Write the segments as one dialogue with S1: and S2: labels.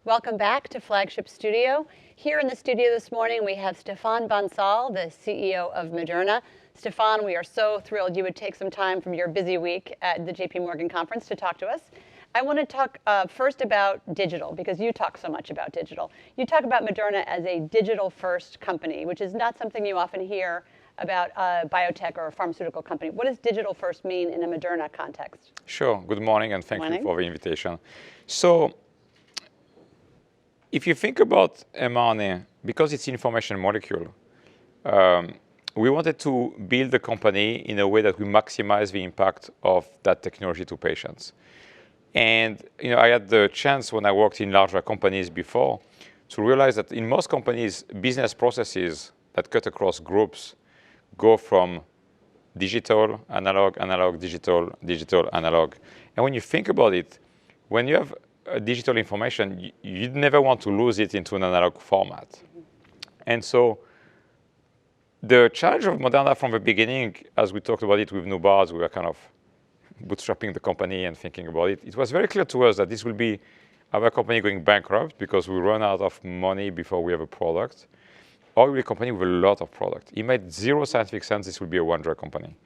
S1: Welcome back to Flagship Studio. Here in the studio this morning, we have Stéphane Bancel, the CEO of Moderna. Stéphane, we are so thrilled you would take some time from your busy week at the JP Morgan conference to talk to us. I want to talk first about digital, because you talk so much about digital. You talk about Moderna as a digital-first company, which is not something you often hear about a biotech or a pharmaceutical company. What does digital-first mean in a Moderna context?
S2: Sure. Good morning, and thank you for the invitation. So, if you think about mRNA, because it's information molecule, we wanted to build the company in a way that we maximize the impact of that technology to patients. And I had the chance when I worked in larger companies before to realize that in most companies, business processes that cut across groups go from digital, analog, analog, digital, digital, analog. And when you think about it, when you have digital information, you'd never want to lose it into an analog format. And so the challenge of Moderna from the beginning, as we talked about it with Novartis, we were kind of bootstrapping the company and thinking about it. It was very clear to us that this will be our company going bankrupt because we run out of money before we have a product, or we'll be a company with a lot of product. It made zero scientific sense this would be a one-drug company.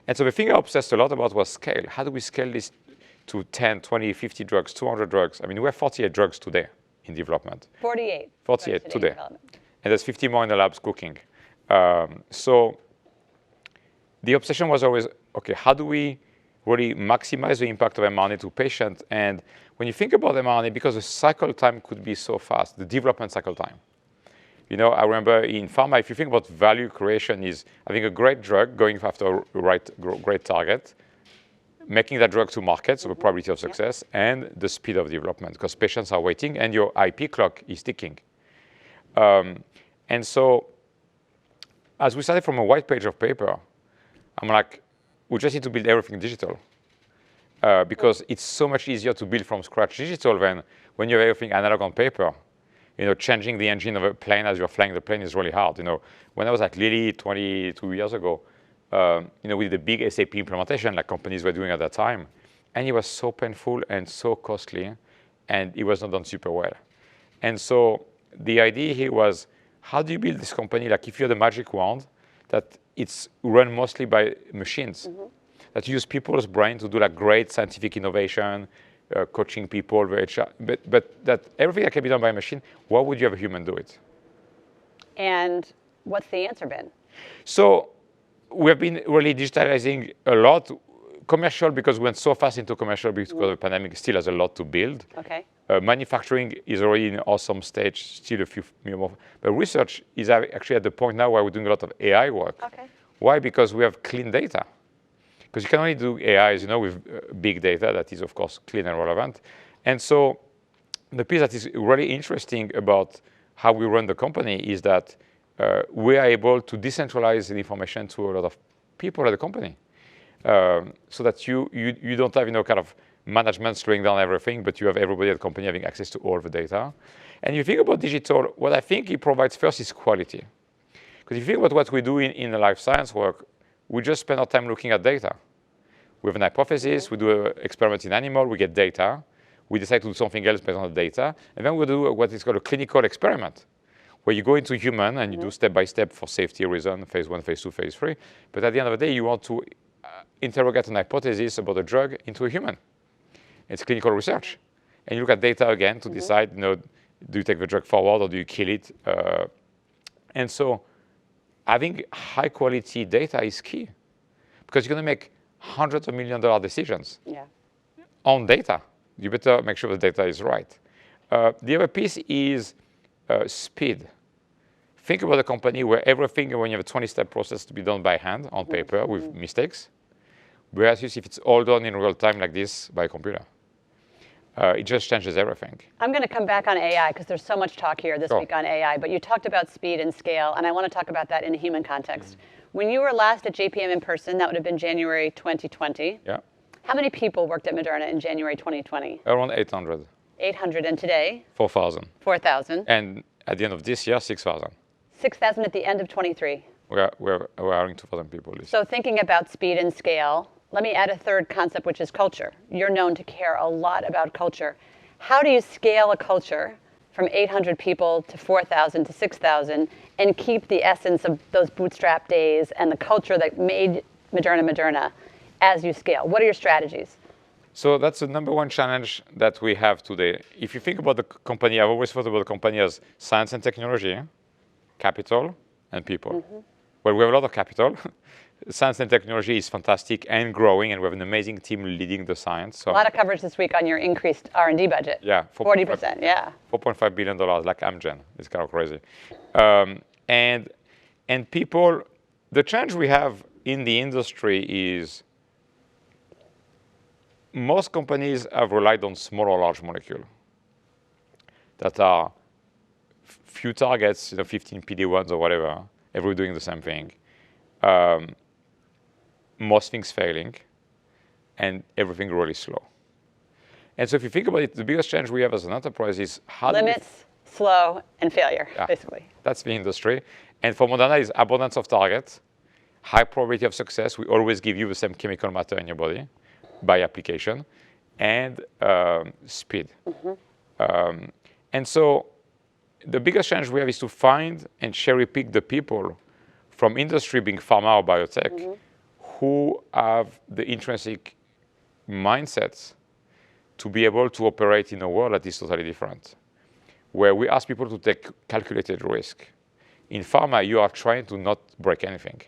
S2: And so the thing I obsessed a lot about was scale. How do we scale this to 10, 20, 50 drugs, 200 drugs? I mean, we have 48 drugs today in development.
S1: 48.
S2: 48 today. And there's 50 more in the labs cooking. So the obsession was always, okay, how do we really maximize the impact of mRNA to patients? And when you think about mRNA, because the cycle time could be so fast, the development cycle time. I remember in pharma, if you think about value creation is having a great drug, going after a great target, making that drug to market, so the probability of success, and the speed of development, because patients are waiting and your IP clock is ticking. And so as we started from a white page of paper, I'm like, we just need to build everything digital, because it's so much easier to build from scratch digital than when you have everything analog on paper. Changing the engine of a plane as you're flying the plane is really hard. When I was at Lilly 22 years ago, we did a big SAP implementation like companies were doing at that time. And it was so painful and so costly, and it was not done super well. And so the idea here was, how do you build this company like if you had a magic wand, that it's run mostly by machines, that use people's brain to do like great scientific innovation, coaching people, but that everything that can be done by a machine, why would you have a human do it?
S1: And what's the answer been?
S2: So we have been really digitalizing a lot. Commercial, because we went so fast into commercial because of the pandemic, still has a lot to build.
S1: Okay.
S2: Manufacturing is already in an awesome stage, still a few more. But research is actually at the point now where we're doing a lot of AI work.
S1: Okay.
S2: Why? Because we have clean data. Because you can only do AI, with big data that is, of course, clean and relevant. And so the piece that is really interesting about how we run the company is that we are able to decentralize the information to a lot of people at the company, so that you don't have kind of management slowing down everything, but you have everybody at the company having access to all the data. And you think about digital, what I think it provides first is quality. Because if you think about what we do in the life science work, we just spend our time looking at data. We have an hypothesis, we do an experiment in animal, we get data. We decide to do something else based on the data. And then we do what is called a clinical experiment, where you go into human and you do step by step for safety reason, phase 1, phase 2, phase 3. But at the end of the day, you want to interrogate an hypothesis about a drug into a human. It's clinical research. And you look at data again to decide, do you take the drug forward or do you kill it? And so having high quality data is key, because you're going to make hundreds of $1 million decisions on data. You better make sure the data is right. The other piece is speed. Think about a company where everything, when you have a 20-step process to be done by hand on paper with mistakes, whereas if it's all done in real time like this by a computer. It just changes everything.
S1: I'm going to come back on AI because there's so much talk here this week on AI, but you talked about speed and scale, and I want to talk about that in a human context. When you were last at JPM in person, that would have been January 2020.
S2: Yeah.
S1: How many people worked at Moderna in January 2020?
S2: Around 800.
S1: 800, and today?
S2: 4,000.
S1: 4,000.
S2: And at the end of this year, 6,000.
S1: 6,000 at the end of 23.
S2: We're hiring 2,000 people this year.
S1: So thinking about speed and scale, let me add a third concept, which is culture. You're known to care a lot about culture. How do you scale a culture from 800 people to 4,000 to 6,000 and keep the essence of those bootstrap days and the culture that made Moderna as you scale? What are your strategies?
S2: So that's the number one challenge that we have today. If you think about the company, I've always thought about the company as science and technology, capital, and people. Well, we have a lot of capital. Science and technology is fantastic and growing, and we have an amazing team leading the science. So
S1: a lot of coverage this week on your increased R&D budget.
S2: Yeah,
S1: 40%, yeah.
S2: $4.5 billion, like Amgen. It's kind of crazy. And people, the challenge we have in the industry is most companies have relied on small or large molecule that are few targets, 15 PD-1s or whatever, everybody doing the same thing. Most things failing, and everything really slow. And so if you think about it, the biggest challenge we have as an enterprise is how
S1: limits, slow, and failure, basically.
S2: That's the industry. And for Moderna, is abundance of targets, high probability of success. We always give you the same chemical matter in your body by application, and speed. And so the biggest challenge we have is to find and cherry pick the people from industry, being pharma or biotech, who have the intrinsic mindsets to be able to operate in a world that is totally different, where we ask people to take calculated risk. In pharma, you are trying to not break anything,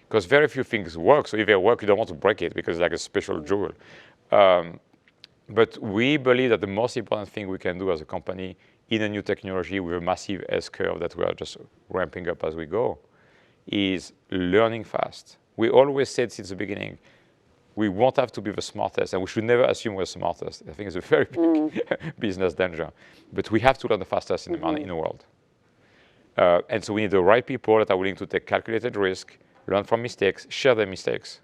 S2: because very few things work. So if they work, you don't want to break it because it's like a special jewel. But we believe that the most important thing we can do as a company in a new technology with a massive S-curve that we are just ramping up as we go is learning fast. We always said since the beginning, we won't have to be the smartest, and we should never assume we're the smartest. I think it's a very big business danger. But we have to learn the fastest in the world. And so we need the right people that are willing to take calculated risk, learn from mistakes, share their mistakes.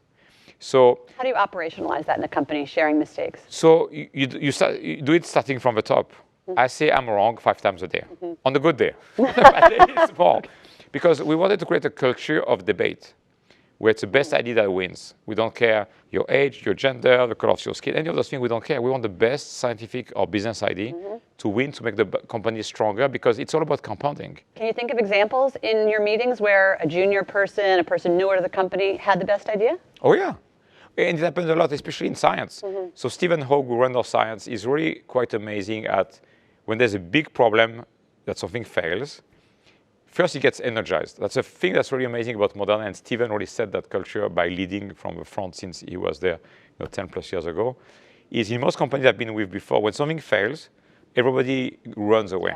S2: So
S1: how do you operationalize that in a company, sharing mistakes?
S2: So you do it starting from the top. I say I'm wrong 5 times a day, on a good day. It's more. Because we wanted to create a culture of debate, where it's the best idea that wins. We don't care your age, your gender, the color of your skin, any of those things, we don't care. We want the best scientific or business idea to win, to make the company stronger, because it's all about compounding. Can
S1: you think of examples in your meetings where a junior person, a person newer to the company, had the best idea?
S2: Oh, yeah. And it happens a lot, especially in science. So Stephen Hogue, who runs our science, is really quite amazing at when there's a big problem that something fails, first he gets energized. That's a thing that's really amazing about Moderna, and Stephen really set that culture by leading from the front since he was there 10 plus years ago, is in most companies I've been with before, when something fails, everybody runs away.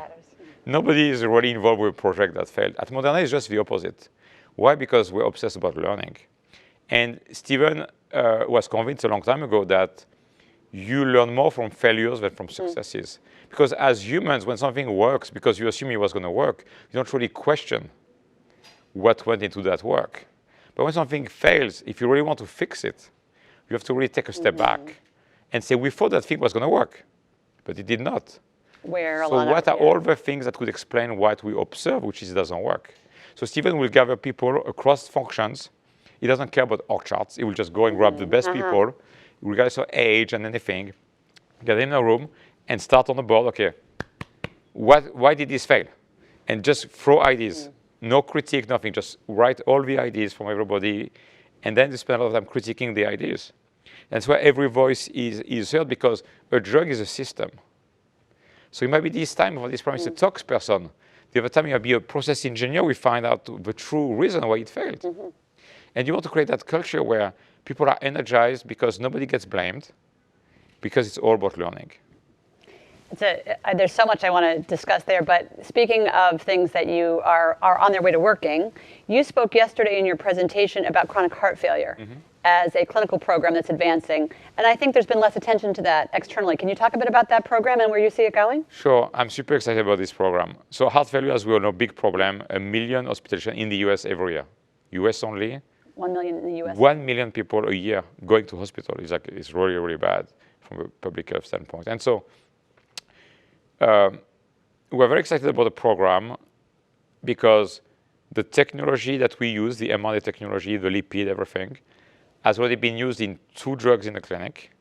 S2: Nobody is really involved with a project that failed. At Moderna, it's just the opposite. Why? Because we're obsessed about learning. And Stephen was convinced a long time ago that you learn more from failures than from successes. Because as humans, when something works, because you assume it was going to work, you don't really question what went into that work. But when something fails, if you really want to fix it, you have to really take a step back and say, we thought that thing was going to work, but it did not. So what are all the things that could explain what we observe, which is it doesn't work? So Stephen will gather people across functions. He doesn't care about org charts. He will just go and grab the best people, regardless of age and anything, get them in a room and start on the board, okay, why did this fail? And just throw ideas. No critique, nothing. Just write all the ideas from everybody, and then they spend a lot of time critiquing the ideas. That's why every voice is heard, because a drug is a system. So it might be this time for this problem, it's a tox person. The other time you might be a process engineer, we find out the true reason why it failed. And you want to create that culture where people are energized because nobody gets blamed, because it's all about learning.
S1: There's so much I want to discuss there, but speaking of things that you are on their way to working, you spoke yesterday in your presentation about chronic heart failure as a clinical program that's advancing, and I think there's been less attention to that externally. Can you talk a bit about that program and where you see it going?
S2: Sure, I'm super excited about this program. So heart failure, as we all know, big problem, 1 million hospitalizations in the US every year. US only.
S1: 1 million in the US.
S2: 1 million people a year going to hospital. It's really, really bad from a public health standpoint. And so we're very excited about the program because the technology that we use, the mRNA technology, the lipid, everything, has already been used in 2 drugs in the clinic.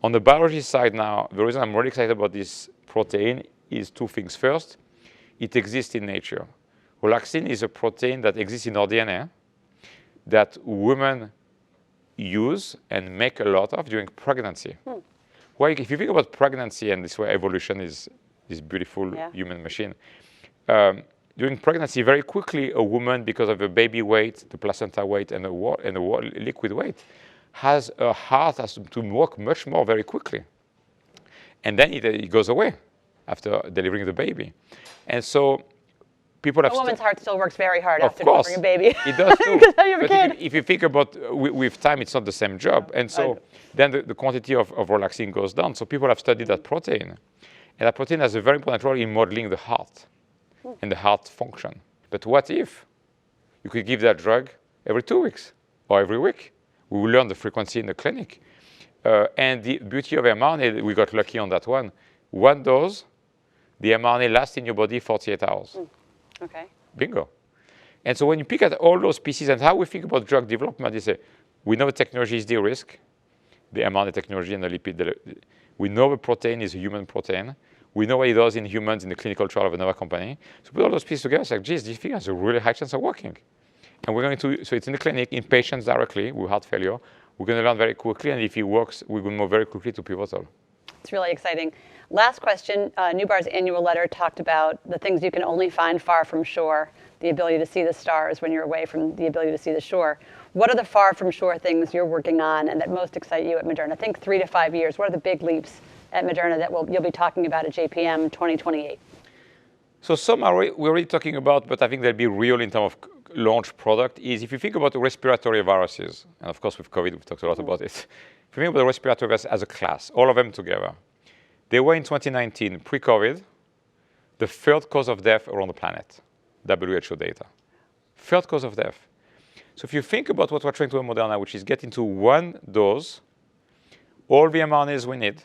S2: On the biology side now, the reason I'm really excited about this protein is two things. First, it exists in nature. Relaxin is a protein that exists in our DNA that women use and make a lot of during pregnancy. Well, if you think about pregnancy, and this is where evolution is this beautiful human machine, during pregnancy, very quickly, a woman, because of the baby weight, the placenta weight, and the liquid weight, her heart has to work much more very quickly. And then it goes away after delivering the baby. And so people have...
S1: A woman's heart still works very hard after
S2: course,
S1: delivering a baby.
S2: It does too.
S1: Because you have a kid.
S2: If you think about with time, it's not the same job. And so then the quantity of relaxin goes down. So people have studied that protein. And that protein has a very important role in modeling the heart and the heart function. But what if you could give that drug every 2 weeks or every week? We will learn the frequency in the clinic. And the beauty of mRNA, we got lucky on that one. One dose, the mRNA lasts in your body 48 hours.
S1: Okay.
S2: Bingo. And so when you pick at all those pieces and how we think about drug development, is we know the technology is de-risk, the mRNA technology and the lipid. We know the protein is a human protein. We know what it does in humans in the clinical trial of another company. So put all those pieces together, it's like, geez, this thing has a really high chance of working. And we're going to, so it's in the clinic, in patients directly with heart failure. We're going to learn very quickly, and if it works, we will move very quickly to pivotal.
S1: It's really exciting. Last question, Newbar's annual letter talked about the things you can only find far from shore, the ability to see the stars when you're away from the ability to see the shore. What are the far from shore things you're working on and that most excite you at Moderna? Think 3 to 5 years. What are the big leaps at Moderna that you'll be talking about at JPM 2028?
S2: So some we're already talking about, but I think they'll be real in terms of launch product, is if you think about the respiratory viruses, and of course with COVID, we've talked a lot about it. If you think about the respiratory viruses as a class, all of them together, they were in 2019, pre-COVID, the third cause of death around the planet, WHO data. Third cause of death. So if you think about what we're trying to do at Moderna, which is get into one dose, all the mRNAs we need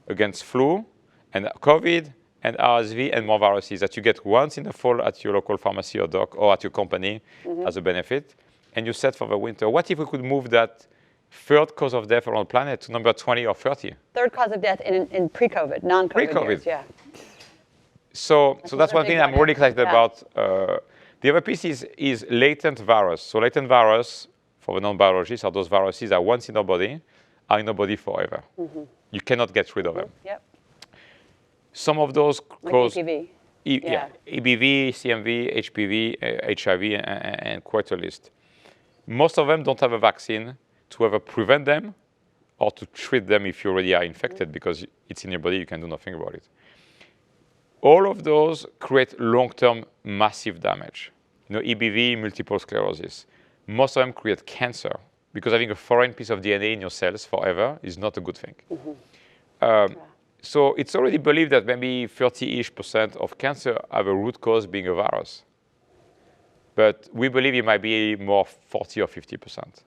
S2: against flu and COVID and RSV and more viruses that you get once in the fall at your local pharmacy or doc or at your company as a benefit, and you set for the winter. What if we could move that third cause of death around the planet to number 20 or 30?
S1: Third cause of death in pre-COVID, non-COVID
S2: Pre-COVID.
S1: years, yeah.
S2: So that's one thing I'm really excited about. The other piece is latent virus. So latent virus, for the non-biologists, are those viruses that once in our body, are in our body forever. You cannot get rid of them.
S1: Yep.
S2: Some of those
S1: Like
S2: cause
S1: EPV.
S2: EBV, CMV, HPV, HIV, and quite a list. Most of them don't have a vaccine to either prevent them or to treat them if you already are infected, because it's in your body, you can do nothing about it. All of those create long-term massive damage. EBV, multiple sclerosis. Most of them create cancer, because having a foreign piece of DNA in your cells forever is not a good thing. So it's already believed that maybe 30-ish% of cancer have a root cause being a virus. But we believe it might be more 40 or 50%.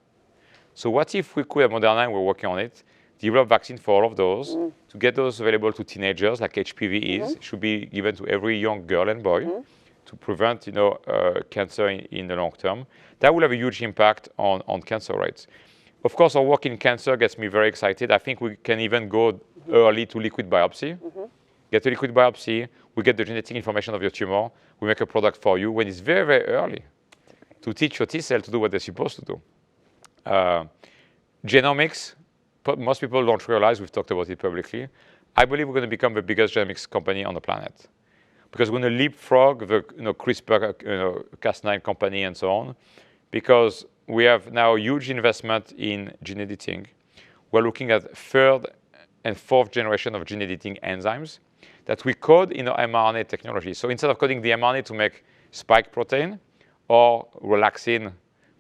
S2: So what if we could, at Moderna, and we're working on it, develop vaccine for all of those, to get those available to teenagers, like HPV is, should be given to every young girl and boy to prevent cancer in the long term. That will have a huge impact on cancer rates. Of course, our work in cancer gets me very excited. I think we can even go early to liquid biopsy. Get a liquid biopsy, we get the genetic information of your tumor, we make a product for you when it's very, very early to teach your T cell to do what they're supposed to do. Genomics, most people don't realize, we've talked about it publicly. I believe we're going to become the biggest genomics company on the planet, because we're going to leapfrog the CRISPR, Cas9 company and so on, because we have now huge investment in gene editing. We're looking at third and fourth generation of gene editing enzymes that we code in our mRNA technology. So instead of coding the mRNA to make spike protein or relaxin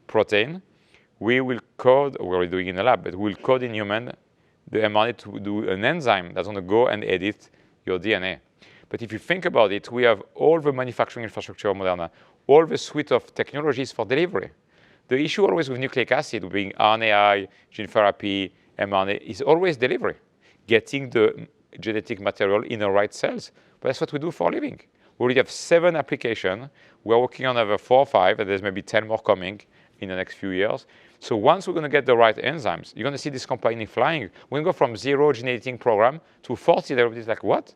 S2: protein, we will code, we're already doing in the lab, but we'll code in human the mRNA to do an enzyme that's going to go and edit your DNA. But if you think about it, we have all the manufacturing infrastructure of Moderna, all the suite of technologies for delivery. The issue always with nucleic acid, being RNAi, gene therapy, mRNA, is always delivery, getting the genetic material in the right cells. But that's what we do for a living. We already have 7 applications. We're working on over 4 or 5, and there's maybe 10 more coming in the next few years. So once we're going to get the right enzymes, you're going to see this company flying. We're going to go from 0 gene editing program to 40. Everybody's like, what?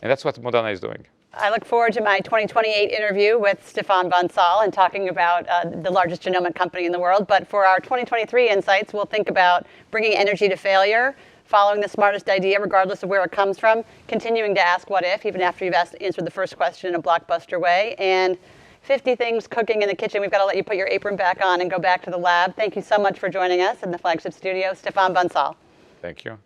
S2: And that's what Moderna is doing.
S1: I look forward to my 2028 interview with Stéphane Bancel and talking about the largest genomic company in the world. But for our 2023 insights, we'll think about bringing energy to failure, following the smartest idea regardless of where it comes from, continuing to ask what if, even after you've answered the first question in a blockbuster way, and 50 things cooking in the kitchen. We've got to let you put your apron back on and go back to the lab. Thank you so much for joining us in the Flagship studio, Stéphane Bancel.
S2: Thank you.